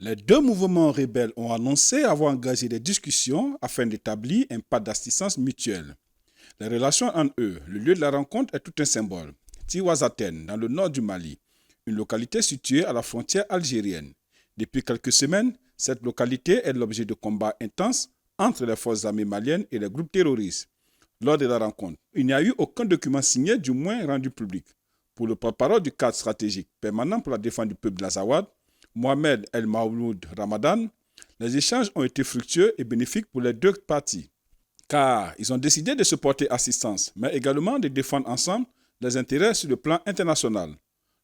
Les deux mouvements rebelles ont annoncé avoir engagé des discussions afin d'établir un pas d'assistance mutuelle. Les relations entre eux, le lieu de la rencontre est tout un symbole. Tiwazaten, dans le nord du Mali, une localité située à la frontière algérienne. Depuis quelques semaines, cette localité est l'objet de combats intenses entre les forces armées maliennes et les groupes terroristes. Lors de la rencontre, il n'y a eu aucun document signé, du moins rendu public. Pour le porte-parole du cadre stratégique permanent pour la défense du peuple de l'Azawad, Mohamed El Maouloud Ramadan, les échanges ont été fructueux et bénéfiques pour les deux parties, car ils ont décidé de se porter assistance, mais également de défendre ensemble les intérêts sur le plan international.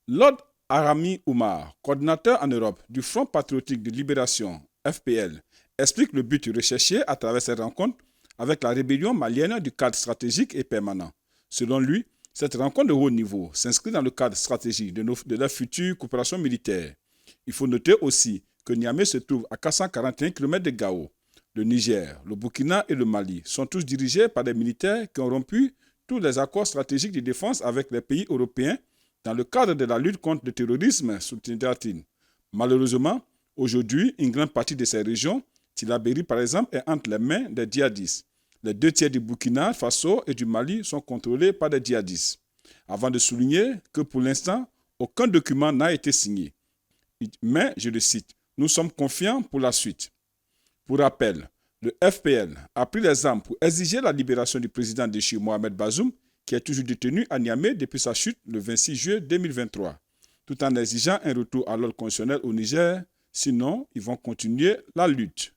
Lord Arami Oumar, coordinateur en Europe du Front patriotique de libération, FPL, explique le but recherché à travers cette rencontre avec la rébellion malienne du cadre stratégique et permanent. Selon lui, cette rencontre de haut niveau s'inscrit dans le cadre stratégique de la future coopération militaire. Il faut noter aussi que Niamey se trouve à 441 km de Gao. Le Niger, le Burkina et le Mali sont tous dirigés par des militaires qui ont rompu tous les accords stratégiques de défense avec les pays européens dans le cadre de la lutte contre le terrorisme sous Tindatine. Malheureusement, aujourd'hui, une grande partie de ces régions, Tillabéri par exemple, est entre les mains des djihadistes. Les deux tiers du Burkina Faso et du Mali sont contrôlés par des djihadistes. Avant de souligner que pour l'instant, aucun document n'a été signé. Mais, je le cite, nous sommes confiants pour la suite. Pour rappel, le FPL a pris les armes pour exiger la libération du président déchu Mohamed Bazoum, qui est toujours détenu à Niamey depuis sa chute le 26 juillet 2023, tout en exigeant un retour à l'ordre constitutionnel au Niger, sinon ils vont continuer la lutte.